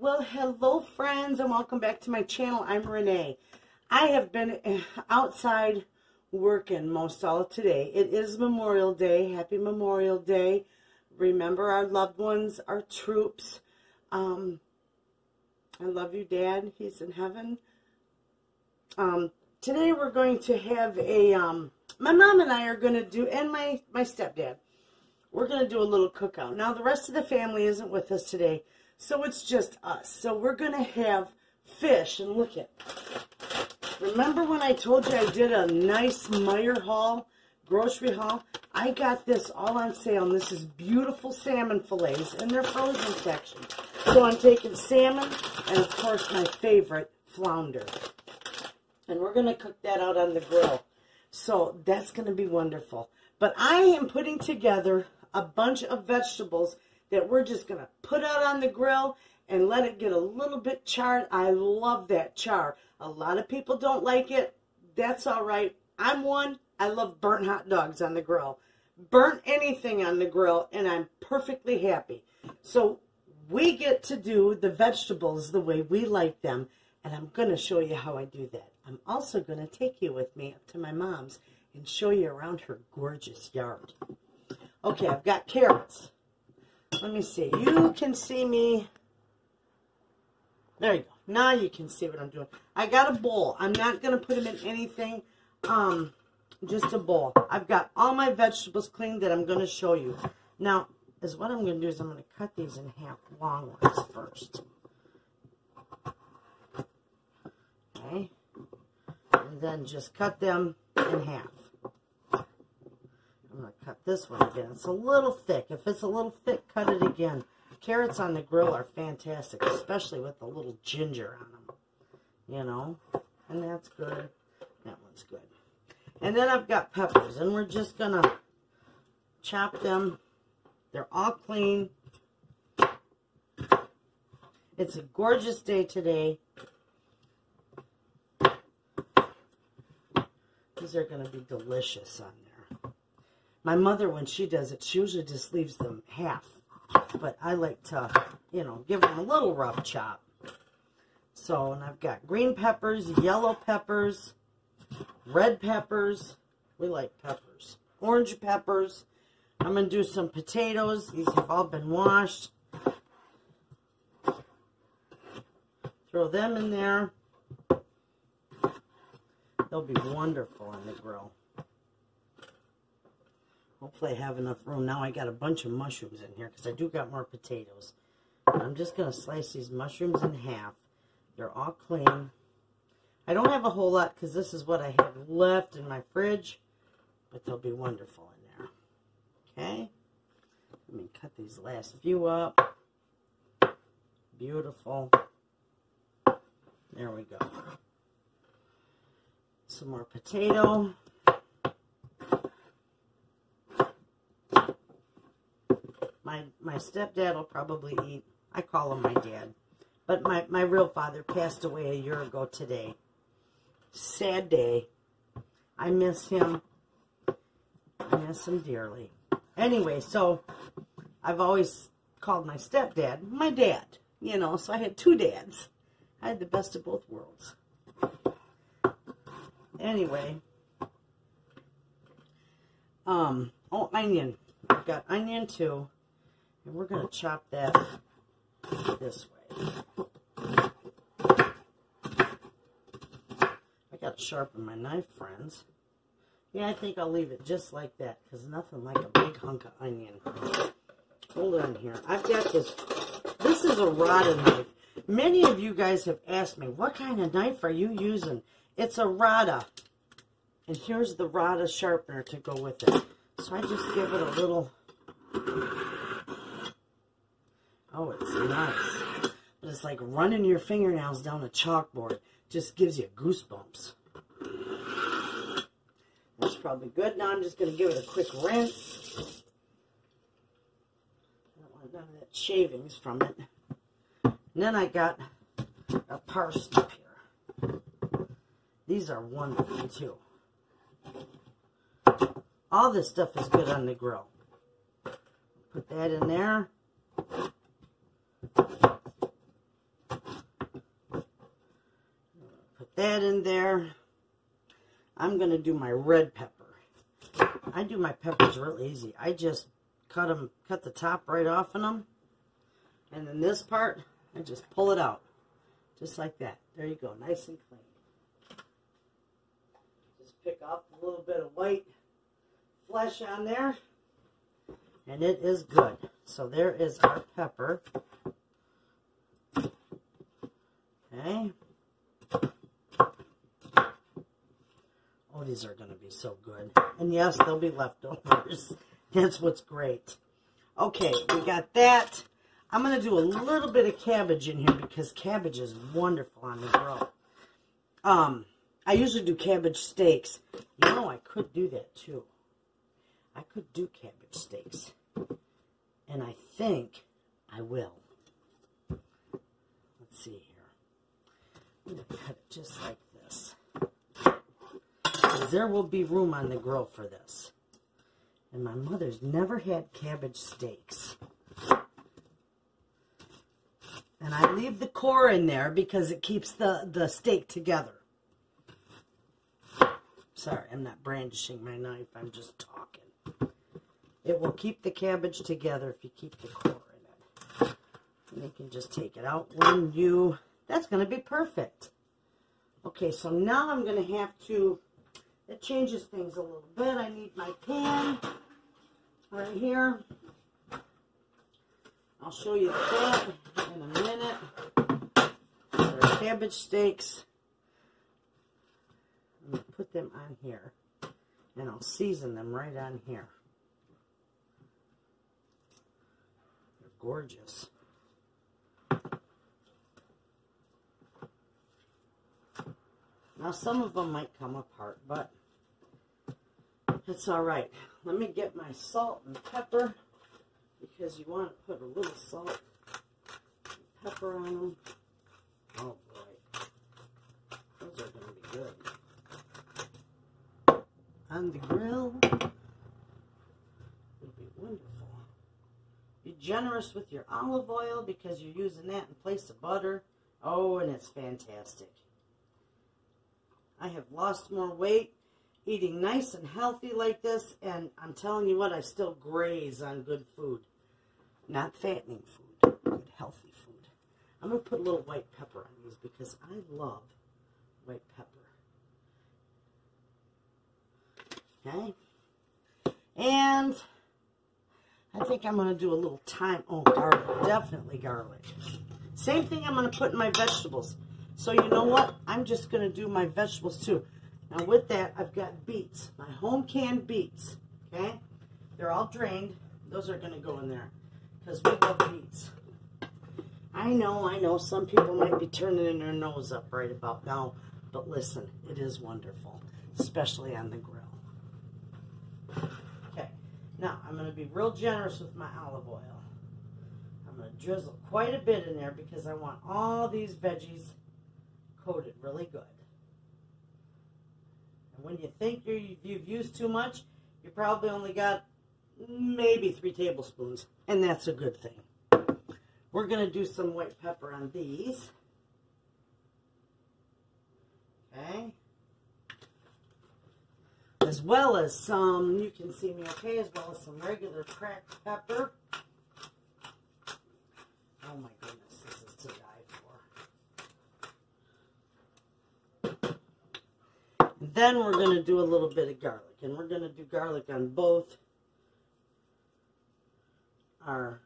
Well, hello friends, and welcome back to my channel. I'm Renee. I have been outside working most all of today. It is Memorial Day. Happy Memorial Day. Remember our loved ones, our troops. I love you, Dad. He's in heaven. Today we're going to have a, my mom and I are going to do, and my stepdad, we're going to do a little cookout. Now, the rest of the family isn't with us today, so it's just us. So we're going to have fish, and look at, remember when I told you I did a nice Meyer haul, grocery haul? I got this all on sale, and this is beautiful salmon fillets in their frozen section. So I'm taking salmon, and of course my favorite, flounder. And we're going to cook that out on the grill. So that's going to be wonderful. But I am putting together a bunch of vegetables that we're just going to put out on the grill and let it get a little bit charred. I love that char. A lot of people don't like it. That's all right. I'm one. I love burnt hot dogs on the grill. Burnt anything on the grill, and I'm perfectly happy. So we get to do the vegetables the way we like them, and I'm going to show you how I do that. I'm also going to take you with me up to my mom's and show you around her gorgeous yard. Okay, I've got carrots. Let me see. You can see me. There you go. Now you can see what I'm doing. I got a bowl. I'm not going to put them in anything. Just a bowl. I've got all my vegetables cleaned that I'm going to show you. Now, what I'm going to do is I'm going to cut these in half, long ones first. Okay. And then just cut them in half. I'm going to cut this one again. It's a little thick. If it's a little thick, cut it again. Carrots on the grill are fantastic, especially with a little ginger on them. You know? And that's good. That one's good. And then I've got peppers, and we're just going to chop them. They're all clean. It's a gorgeous day today. These are going to be delicious on there. My mother, when she does it, she usually just leaves them half. But I like to, you know, give them a little rough chop. So, and I've got green peppers, yellow peppers, red peppers. We like peppers. Orange peppers. I'm going to do some potatoes. These have all been washed. Throw them in there. They'll be wonderful on the grill. Hopefully I have enough room. Now I got a bunch of mushrooms in here because I do got more potatoes. I'm just going to slice these mushrooms in half. They're all clean. I don't have a whole lot because this is what I have left in my fridge, but they'll be wonderful in there. Okay? Let me cut these last few up. Beautiful. There we go. Some more potato. My stepdad will probably eat. I call him my dad. But my real father passed away a year ago today. Sad day. I miss him. I miss him dearly. Anyway, so I've always called my stepdad my dad. You know, so I had two dads. I had the best of both worlds. Anyway. Oh, onion. I've got onion too. And we're going to chop that this way. I got to sharpen my knife, friends. Yeah, I think I'll leave it just like that, because nothing like a big hunk of onion. Hold on here. I've got this. This is a Rada knife. Many of you guys have asked me, what kind of knife are you using? It's a Rada. And here's the Rada sharpener to go with it. So I just give it a little... Oh, it's nice. But it's like running your fingernails down a chalkboard. Just gives you goosebumps. That's probably good. Now I'm just going to give it a quick rinse. I don't want none of that shavings from it. And then I got a parsnip here. These are wonderful too. All this stuff is good on the grill. Put that in there. that in there. I'm going to do my red pepper. I do my peppers real easy. I just cut the top right off of them. And then this part, I just pull it out. Just like that. There you go. Nice and clean. Just pick up a little bit of white flesh on there. And it is good. So there is our pepper. Okay. Oh, these are going to be so good. And yes, they'll be leftovers. That's what's great. Okay, we got that. I'm going to do a little bit of cabbage in here because cabbage is wonderful on the grill. I usually do cabbage steaks. You know, I could do that too. I could do cabbage steaks. And I think I will. Let's see here. I'm going to cut it just like this. Because there will be room on the grill for this. And my mother's never had cabbage steaks. And I leave the core in there because it keeps the steak together. Sorry, I'm not brandishing my knife. I'm just talking. It will keep the cabbage together if you keep the core in it. And you can just take it out when you... That's going to be perfect. Okay, so now I'm going to have to... It changes things a little bit. I need my pan right here. I'll show you that in a minute. They're cabbage steaks. I'm going to put them on here. And I'll season them right on here. They're gorgeous. Now some of them might come apart, but it's all right. Let me get my salt and pepper, because you want to put a little salt and pepper on them. Oh boy, those are going to be good. On the grill, it'll be wonderful. Be generous with your olive oil because you're using that in place of butter. Oh, and it's fantastic. I have lost more weight eating nice and healthy like this, and I'm telling you what, I still graze on good food. Not fattening food, good healthy food. I'm going to put a little white pepper on these because I love white pepper. Okay? And I think I'm going to do a little thyme. Oh, garlic. Definitely garlic. Same thing I'm going to put in my vegetables. So you know what? I'm just going to do my vegetables too. Now with that, I've got beets. My home canned beets. Okay? They're all drained. Those are going to go in there because we love beets. I know. Some people might be turning their nose up right about now. But listen, it is wonderful. Especially on the grill. Okay. Now, I'm going to be real generous with my olive oil. I'm going to drizzle quite a bit in there because I want all these veggies coated really good. And when you think you've used too much, you probably only got maybe 3 tablespoons. And that's a good thing. We're going to do some white pepper on these. Okay. As well as some, you can see me okay, as well as some regular cracked pepper. Oh my goodness, this is to die for. And then we're going to do a little bit of garlic. And we're going to do garlic on both our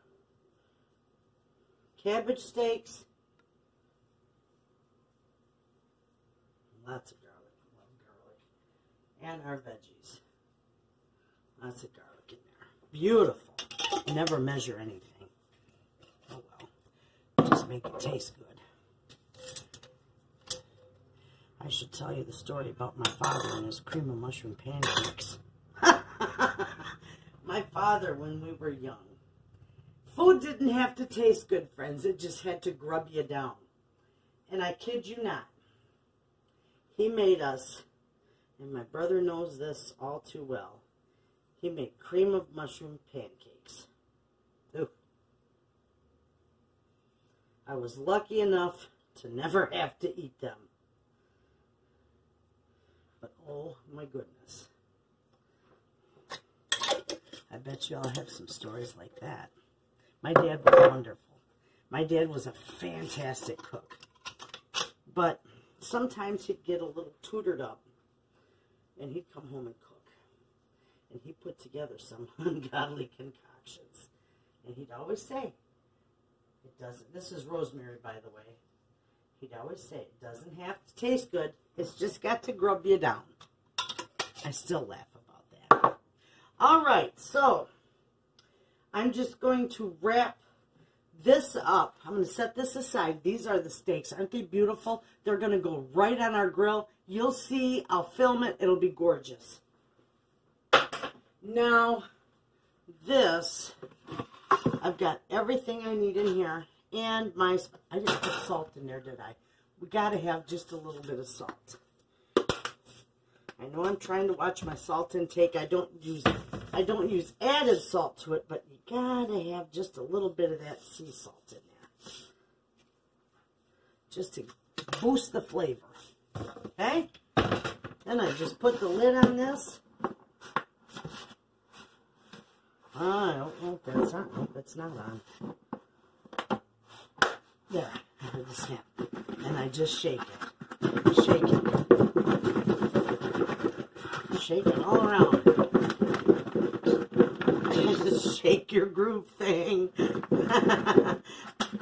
cabbage steaks. Lots of garlic. Love garlic. And our veggies. Lots of garlic in there. Beautiful. Never measure anything. Oh well. Just make it taste good. I should tell you the story about my father and his cream of mushroom pancakes. My father, when we were young. Food didn't have to taste good, friends. It just had to grub you down. And I kid you not. He made us, and my brother knows this all too well, he made cream of mushroom pancakes. Ooh. I was lucky enough to never have to eat them. Oh my goodness. I bet you all have some stories like that. My dad was wonderful. My dad was a fantastic cook. But sometimes he'd get a little tutored up. And he'd come home and cook. And he put together some ungodly concoctions. And he'd always say, it doesn't, this is rosemary, by the way. He'd always say, it doesn't have to taste good. It's just got to grub you down. I still laugh about that. All right, so I'm just going to wrap this up. I'm going to set this aside. These are the steaks. Aren't they beautiful? They're going to go right on our grill. You'll see. I'll film it. It'll be gorgeous. Now, this, I've got everything I need in here. And I didn't put salt in there, did I? We got to have just a little bit of salt. I know I'm trying to watch my salt intake. I don't use added salt to it, but you got to have just a little bit of that sea salt in there. Just to boost the flavor. Okay? Then I just put the lid on this. I don't know if that's on. Nope, it's not on. There, I heard the snap. And I just shake it. Shake it. Shake it all around. Just shake your groove thing.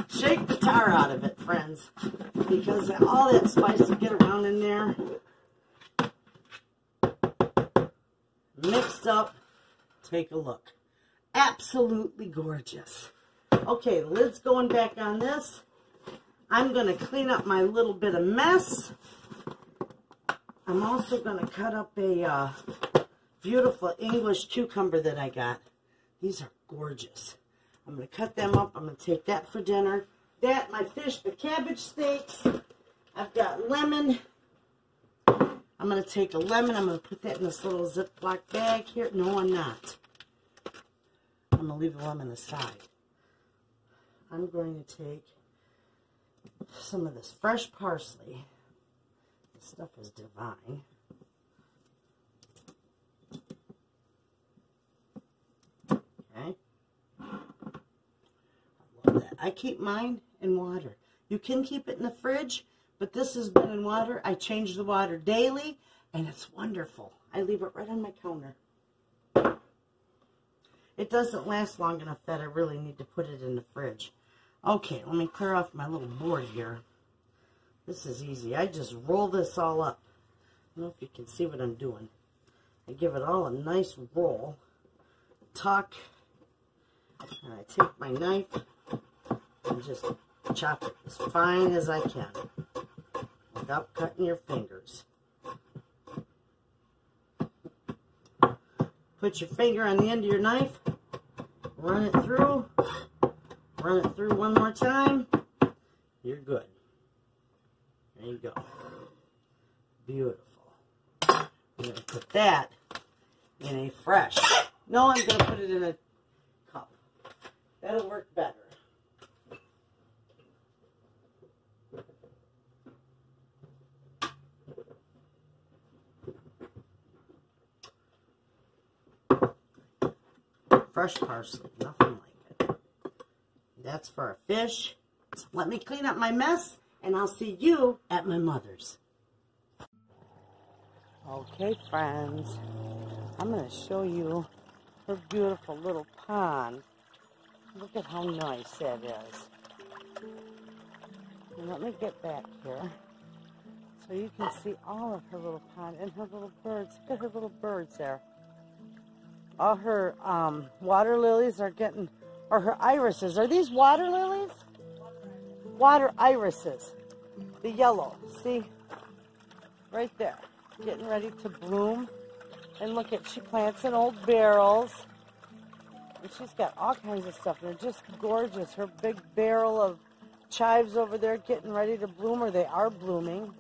Shake the tar out of it, friends. Because all that spice will get around in there. Mixed up. Take a look. Absolutely gorgeous. Okay, the lid's going back on this. I'm going to clean up my little bit of mess. I'm also going to cut up a beautiful English cucumber that I got. These are gorgeous. I'm going to cut them up. I'm going to take that for dinner. That, my fish, the cabbage steaks. I've got lemon. I'm going to take a lemon. I'm going to put that in this little Ziploc bag here. No, I'm not. I'm going to leave the lemon aside. I'm going to take some of this fresh parsley. This stuff is divine. Okay. I love that. I keep mine in water. You can keep it in the fridge, but this has been in water. I change the water daily, and it's wonderful. I leave it right on my counter. It doesn't last long enough that I really need to put it in the fridge. Okay, let me clear off my little board here. This is easy. I just roll this all up. I don't know if you can see what I'm doing. I give it all a nice roll. Tuck. And I take my knife and just chop it as fine as I can without cutting your fingers. Put your finger on the end of your knife. Run it through. Run it through one more time. You're good. There you go. Beautiful. I'm going to put that in a fresh. No, I'm going to put it in a cup. That'll work better. Fresh parsley, nothing like it. That's for our fish. Let me clean up my mess, and I'll see you at my mother's. Okay, friends, I'm going to show you her beautiful little pond. Look at how nice that is. And let me get back here so you can see all of her little pond and her little birds. Look at her little birds there. All her water lilies are getting, or her irises. Are these water lilies? Water irises. The yellow, see? Right there. Getting ready to bloom. And look at, she plants in old barrels. And she's got all kinds of stuff. They're just gorgeous. Her big barrel of chives over there getting ready to bloom, or they are blooming.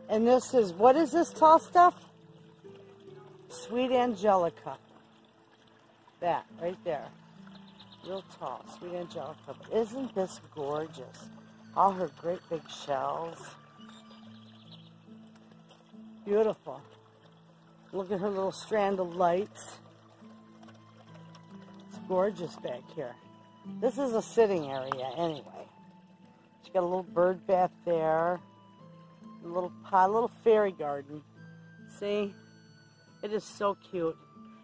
And this is, what is this tall stuff? Sweet Angelica. That, right there. Real tall, Sweet Angelica. But isn't this gorgeous? All her great big shells. Beautiful. Look at her little strand of lights. It's gorgeous back here. This is a sitting area anyway. She's got a little bird bath there. A little pot, a little fairy garden. See? It is so cute.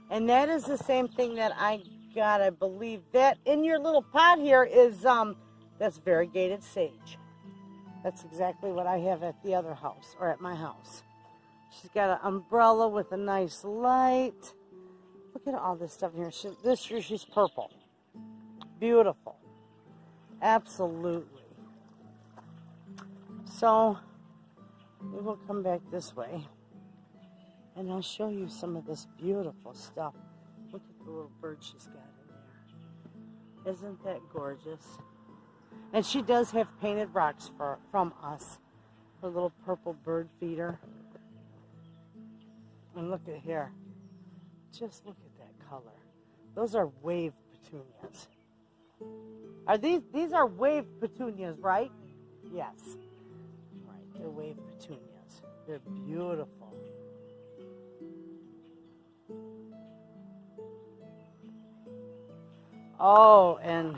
And that is the same thing that I got, I believe. That in your little pot here is, that's variegated sage. That's exactly what I have at the other house, or at my house. She's got an umbrella with a nice light. Look at all this stuff in here. This year she's purple. Beautiful. Absolutely. So, we will come back this way. And I'll show you some of this beautiful stuff. Look at the little bird she's got in there. Isn't that gorgeous? And she does have painted rocks from us. Her little purple bird feeder. And look at here. Just look at that color. Those are wave petunias. Are these are wave petunias, right? Yes. Right, they're wave petunias. They're beautiful. Oh, and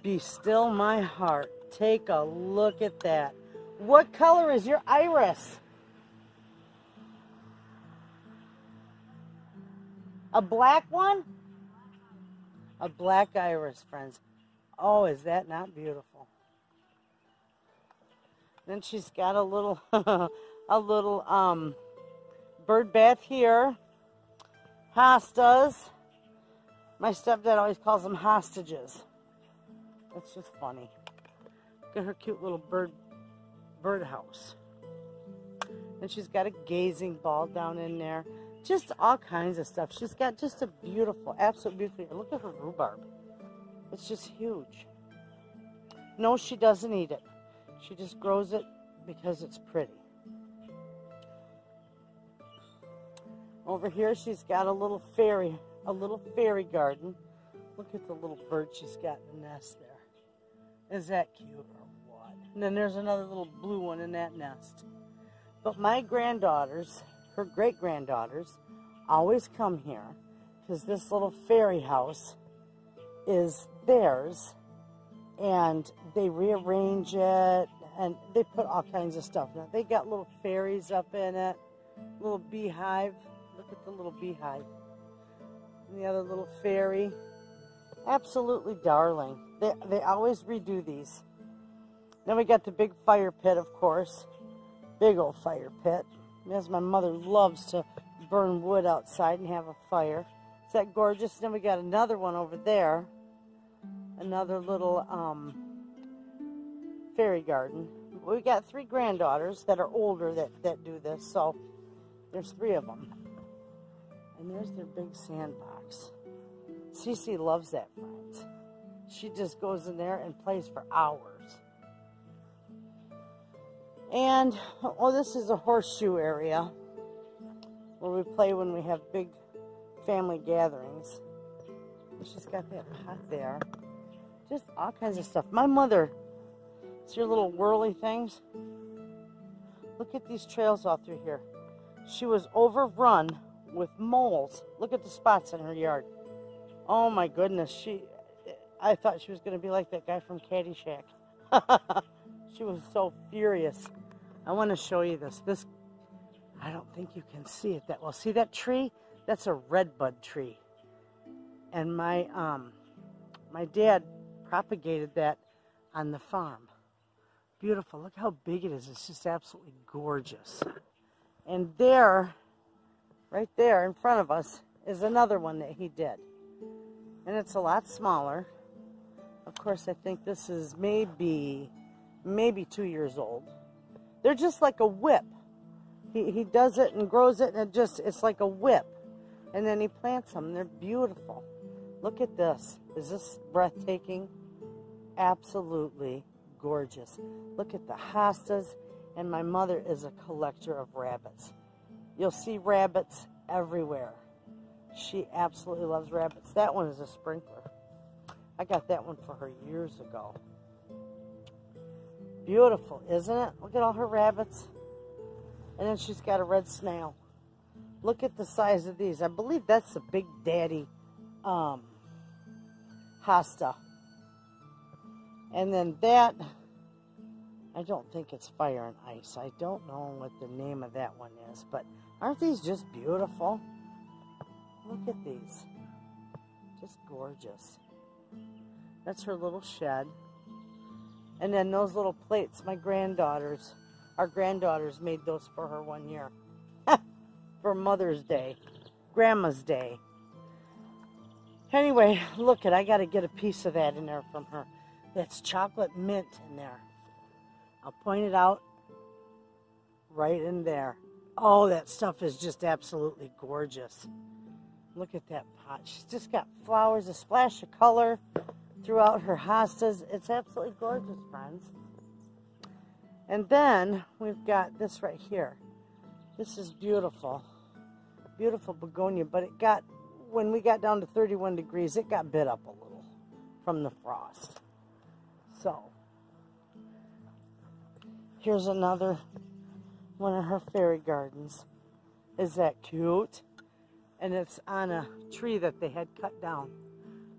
be still my heart. Take a look at that. What color is your iris? A black one? A black iris, friends. Oh, is that not beautiful? Then she's got a little bird bath here. Hostas. My stepdad always calls them hostages. That's just funny. Look at her cute little bird house. And she's got a gazing ball down in there. Just all kinds of stuff. She's got just a beautiful, absolute beautiful. Look at her rhubarb. It's just huge. No, she doesn't eat it. She just grows it because it's pretty. Over here, she's got a little fairy garden. Look at the little bird she's got in the nest there. Is that cute or what? And then there's another little blue one in that nest. But my granddaughters, her great-granddaughters, always come here because this little fairy house is theirs, and they rearrange it, and they put all kinds of stuff in it. They got little fairies up in it, little beehive. Look at the little beehive. And the other little fairy. Absolutely darling. They always redo these. Then we got the big fire pit, of course. Big old fire pit. As my mother loves to burn wood outside and have a fire. Is that gorgeous? Then we got another one over there. Another little fairy garden. We got 3 granddaughters that are older that do this, so there's 3 of them. And there's their big sandbox. Cece loves that, friends. She just goes in there and plays for hours. And, oh, this is a horseshoe area where we play when we have big family gatherings. And she's got that pot there. Just all kinds of stuff. My mother, it's your little whirly things. Look at these trails all through here. She was overrun with moles. Look at the spots in her yard. Oh my goodness, I thought she was going to be like that guy from Caddyshack. She was so furious. I want to show you this. I don't think you can see it that well. See that tree? That's a redbud tree. And my dad propagated that on the farm. Beautiful. Look how big it is. It's just absolutely gorgeous. And there, right there in front of us, is another one that he did. And it's a lot smaller. Of course, I think this is maybe 2 years old. They're just like a whip. He does it and grows it, and it's like a whip. And then he plants them. They're beautiful. Look at this. Is this breathtaking? Absolutely gorgeous. Look at the hostas. And my mother is a collector of rabbits. You'll see rabbits everywhere. She absolutely loves rabbits. That one is a sprinkler. I got that one for her years ago. Beautiful, isn't it? Look at all her rabbits. And then she's got a red snail. Look at the size of these. I believe that's the Big Daddy hosta. And then that, I don't think it's Fire and Ice. I don't know what the name of that one is, but aren't these just beautiful? Look at these. Just gorgeous. That's her little shed. And then those little plates, our granddaughters made those for her one year. For Mother's Day. Grandma's Day. Anyway, look I got to get a piece of that in there from her. That's chocolate mint in there. I'll point it out right in there. Oh, that stuff is just absolutely gorgeous. Look at that pot. She's just got flowers, a splash of color throughout her hostas. It's absolutely gorgeous, friends. And then we've got this right here. This is beautiful. Beautiful begonia, but it got, when we got down to 31 degrees, it got bit up a little from the frost. So, here's another one of her fairy gardens. Is that cute? And it's on a tree that they had cut down.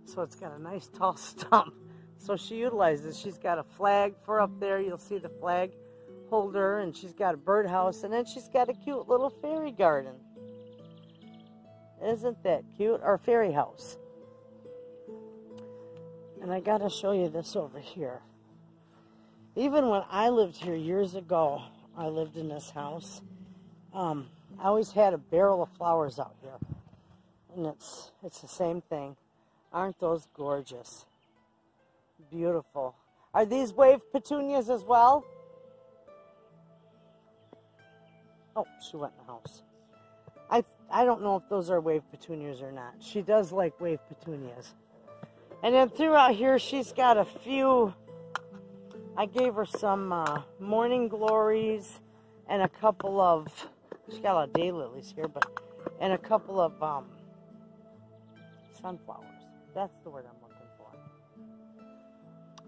So it's got a nice tall stump. So she utilizes, she's got a flag for up there. You'll see the flag holder, and she's got a birdhouse, and then she's got a cute little fairy garden. Isn't that cute? Or fairy house. And I gotta show you this over here. Even when I lived here years ago, I lived in this house. I always had a barrel of flowers out here. And it's the same thing. Aren't those gorgeous? Beautiful. Are these wave petunias as well? Oh, she went in the house. I don't know if those are wave petunias or not. She does like wave petunias. And then throughout here, she's got a few. I gave her some morning glories and a couple of, she's got a lot of daylilies here, and a couple of sunflowers. That's the word I'm looking for.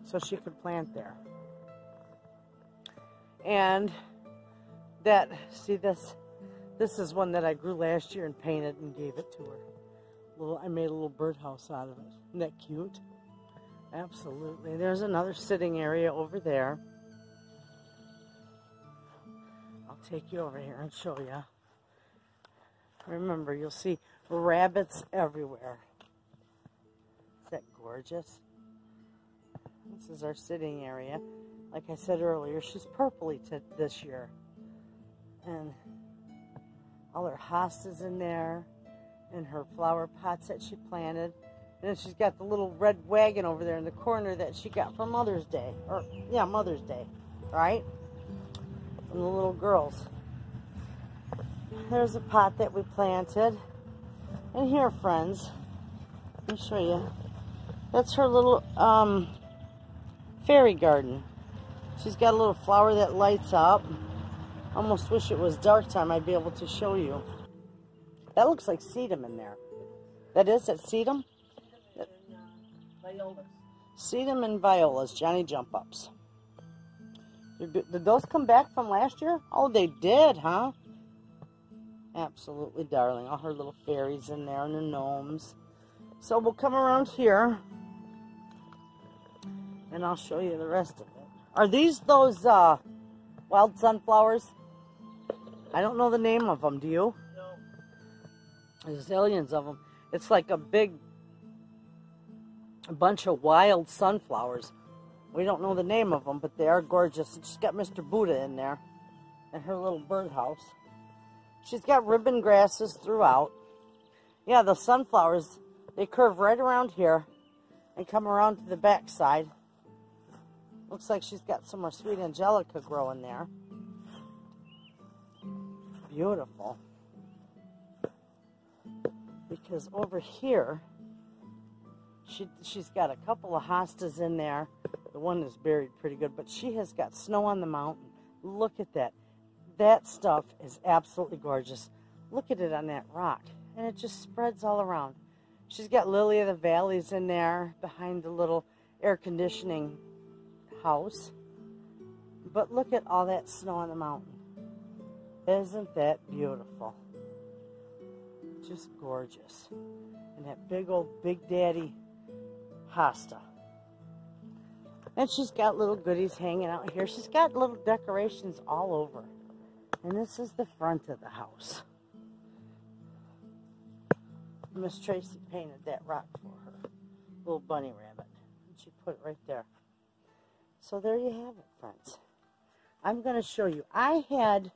So she could plant there. And that, see this? This is one that I grew last year and painted and gave it to her. I made a little birdhouse out of it. Isn't that cute? Absolutely. There's another sitting area over there. I'll take you over here and show you. Remember, you'll see rabbits everywhere. Is that gorgeous? This is our sitting area. Like I said earlier, she's purpley this year. And all her hostas in there, and her flower pots that she planted. And then she's got the little red wagon over there in the corner that she got for Mother's Day. Or, yeah, Mother's Day, right? From the little girls. There's a pot that we planted. And here, friends, let me show you. That's her little fairy garden. She's got a little flower that lights up. Almost wish it was dark time. I'd be able to show you. That looks like sedum in there. That sedum? Violas. Sedum and violas, Johnny Jump Ups. Did those come back from last year? Oh, they did, huh? Absolutely, darling. All her little fairies in there and her gnomes. So we'll come around here, and I'll show you the rest of it. Are these those wild sunflowers? I don't know the name of them. Do you? No. There's zillions of them. It's like a bunch of wild sunflowers. We don't know the name of them, but they are gorgeous. She's got Mr. Buddha in there and her little birdhouse. She's got ribbon grasses throughout. Yeah, the sunflowers, they curve right around here and come around to the back side. Looks like she's got some more sweet angelica growing there. Beautiful. Because over here, she's got a couple of hostas in there. The one is buried pretty good, but she has got snow on the mountain. Look at that. That stuff is absolutely gorgeous. Look at it on that rock. And it just spreads all around. She's got lily of the valleys in there behind the little air conditioning house. But look at all that snow on the mountain. Isn't that beautiful? Just gorgeous. And that big old Big Daddy hosta. And she's got little goodies hanging out here. She's got little decorations all over. And this is the front of the house. Miss Tracy painted that rock for her. Little bunny rabbit. And she put it right there. So there you have it, friends. I'm going to show you. I had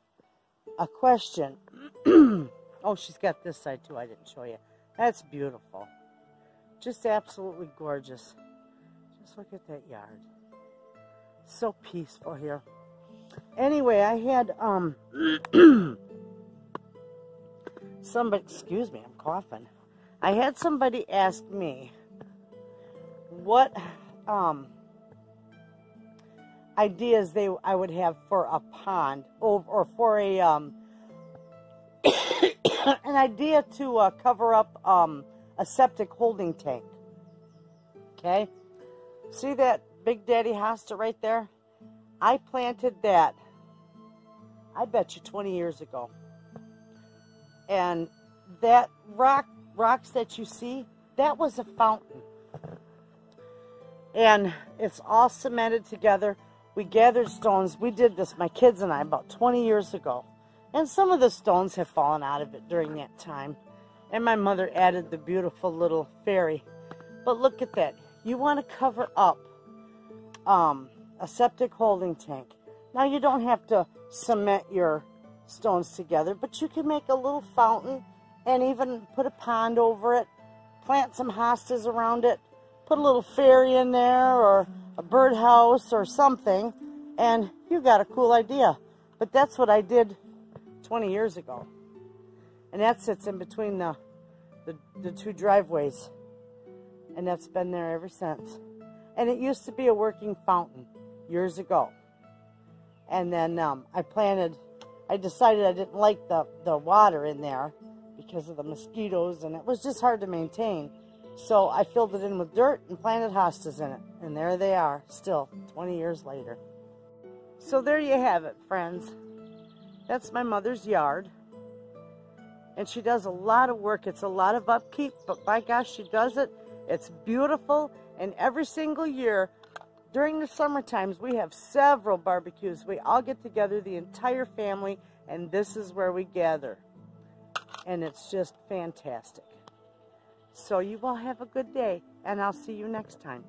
a question. Oh, she's got this side too. I didn't show you. That's beautiful. Just absolutely gorgeous. Just look at that yard. So peaceful here. Anyway, I had somebody, excuse me, I'm coughing. I had somebody ask me what ideas I would have for a pond or for a an idea to cover up a septic holding tank. Okay, see that Big Daddy hosta right there? I planted that, I bet you 20 years ago. And that rocks that you see, that was a fountain. And it's all cemented together. We gathered stones. We did this, my kids and I, about 20 years ago. And some of the stones have fallen out of it during that time. And my mother added the beautiful little fairy. But look at that. You want to cover up a septic holding tank. Now you don't have to cement your stones together, but you can make a little fountain and even put a pond over it, plant some hostas around it, put a little fairy in there or a birdhouse or something, and you got a cool idea. But that's what I did 20 years ago. And that sits in between the two driveways. And that's been there ever since. And it used to be a working fountain years ago. And then I decided I didn't like the water in there because of the mosquitoes, and it was just hard to maintain. So I filled it in with dirt and planted hostas in it. And there they are, still 20 years later. So there you have it, friends. That's my mother's yard. And she does a lot of work. It's a lot of upkeep, but by gosh, she does it. It's beautiful. And every single year, during the summer times, we have several barbecues. We all get together, the entire family, and this is where we gather. And it's just fantastic. So you all have a good day, and I'll see you next time.